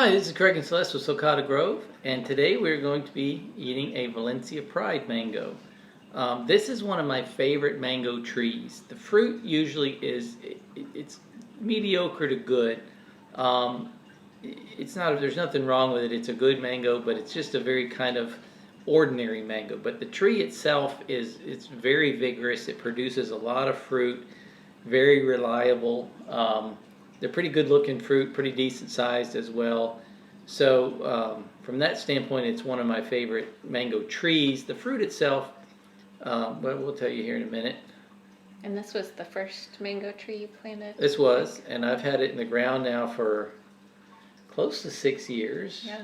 Hi, this is Craig and Celeste with Sulcata Grove, and today we're going to be eating a Valencia Pride mango. This is one of my favorite mango trees. The fruit usually it's mediocre to good. There's nothing wrong with it. It's a good mango, but it's just a very kind of ordinary mango. But the tree itself it's very vigorous. It produces a lot of fruit, very reliable. They're pretty good looking fruit, pretty decent sized as well. So from that standpoint, it's one of my favorite mango trees. The fruit itself, well, we'll tell you here in a minute. And this was the first mango tree you planted? This was, and I've had it in the ground now for close to 6 years. Yeah.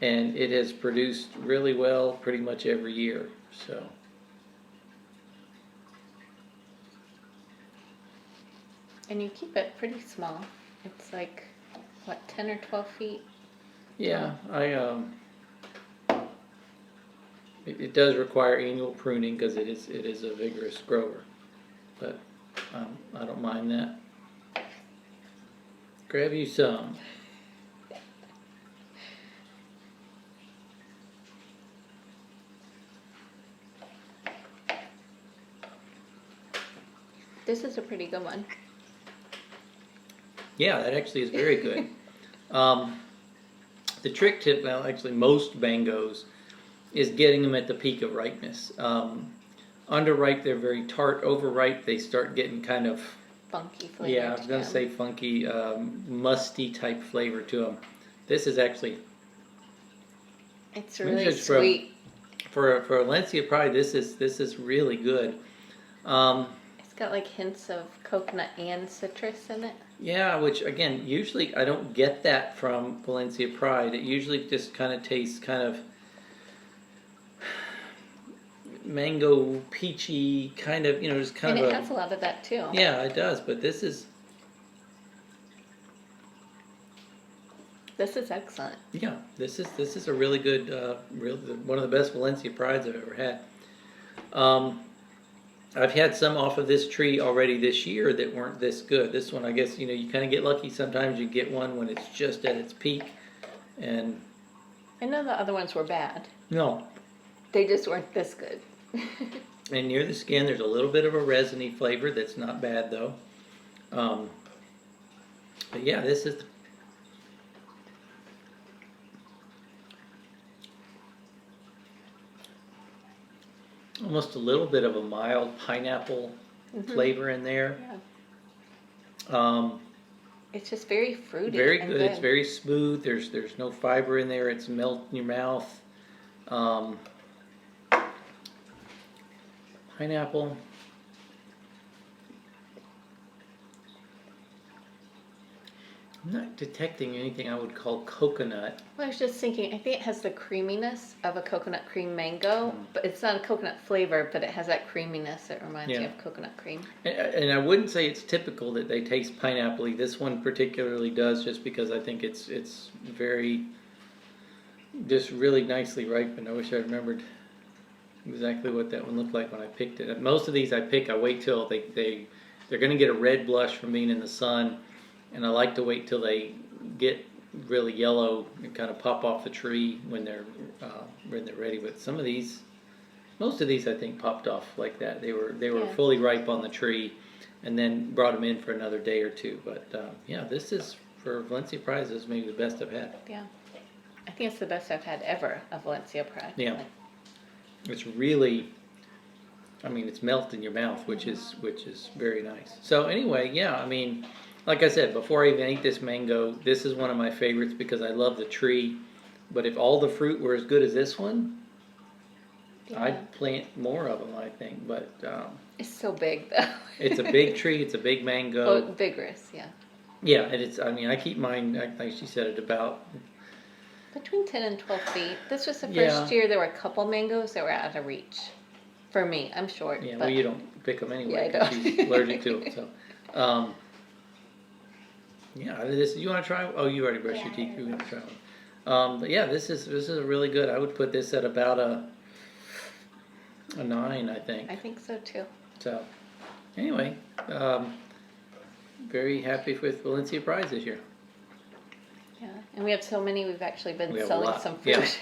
And it has produced really well pretty much every year. So. And you keep it pretty small. It's like, what, 10 or 12 feet? Yeah, it does require annual pruning because it is a vigorous grower, but I don't mind that. Grab you some. This is a pretty good one. Yeah, that actually is very good. The trick to, well, actually most mangoes is getting them at the peak of ripeness. Underripe, they're very tart. Overripe, they start getting kind of funky flavor. Yeah, I was going to say funky, musty type flavor to them. This is actually... It's really sweet. For Valencia Pride, this is really good. It's got like hints of coconut and citrus in it. Yeah, which again, usually I don't get that from Valencia Pride. It usually just kind of tastes kind of mango, peachy, kind of, just kind of. And it has a lot of that too. Yeah, it does. But this is excellent. Yeah, this is a really good, one of the best Valencia Prides I've ever had. I've had some off of this tree already this year that weren't this good. This one, I guess, you kind of get lucky. Sometimes you get one when it's just at its peak. And none of the other ones were bad. No. They just weren't this good. And near the skin, there's a little bit of a resiny flavor that's not bad, though. But yeah, this is... almost a little bit of a mild pineapple flavor in there. Yeah. It's just very fruity. Very good. It's very smooth. There's no fiber in there. It's melt in your mouth. Pineapple. I'm not detecting anything I would call coconut. Well, I was just thinking, I think it has the creaminess of a coconut cream mango, but it's not a coconut flavor, but it has that creaminess that reminds you of coconut cream. And I wouldn't say it's typical that they taste pineapple-y. This one particularly does, just because I think it's very, just really nicely ripened. I wish I remembered exactly what that one looked like when I picked it. Most of these I wait till they're going to get a red blush from being in the sun. And I like to wait till they get really yellow and kind of pop off the tree when they're ready. But most of these I think popped off like that. They were fully ripe on the tree, and then brought them in for another day or two. But yeah, this is, for Valencia Pride, this is maybe the best I've had. Yeah, I think it's the best I've had ever of Valencia Pride. Yeah, it's really, I mean, it's melt in your mouth, which is very nice. So anyway, yeah, I mean, like I said, before I even ate this mango, this is one of my favorites because I love the tree. But if all the fruit were as good as this one, I'd plant more of them, I think. But it's so big, though. It's a big tree. It's a big mango. Oh, vigorous, yeah. Yeah, and it's, I mean, I keep mine, like she said, at about... between 10 and 12 feet. This was the first year there were a couple mangoes that were out of reach. For me, I'm short. Yeah, well, you don't pick them anyway because she's allergic to them. So, yeah, you want to try? Oh, you already brushed your teeth. You want to try one? But yeah, this is a really good. I would put this at about a 9, I think. I think so too. So, anyway, very happy with Valencia Pride this year. Yeah, and we have so many, we've actually been We have a selling lot. some fruit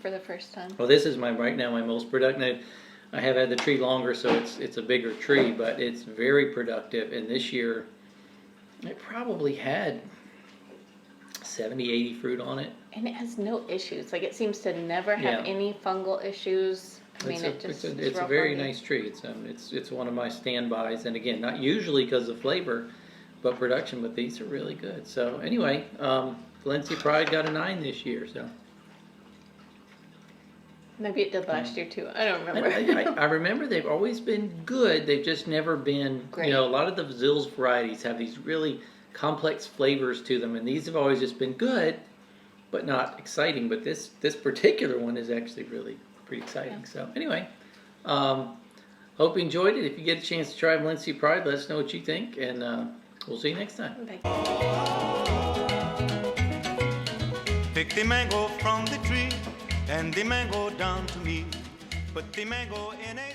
for the first time. Well, this is right now my most productive. I have had the tree longer, so it's a bigger tree, but it's very productive. And this year, it probably had 70, 80 fruit on it. And it has no issues. Like it seems to never have any fungal issues. I mean, It's a very nice tree. It's one of my standbys, and again, not usually because of flavor, but production. But these are really good. So anyway, Valencia Pride got a 9 this year. So maybe it did last year too. I don't remember. I remember they've always been good. They've just never been. Great. You know, a lot of the Zills varieties have these really complex flavors to them, and these have always just been good, but not exciting. But this particular one is actually really pretty exciting. Yeah. So anyway, hope you enjoyed it. If you get a chance to try Valencia Pride, let us know what you think, and we'll see you next time. Bye. Pick the mango from the tree and the mango down to me. Put the mango in a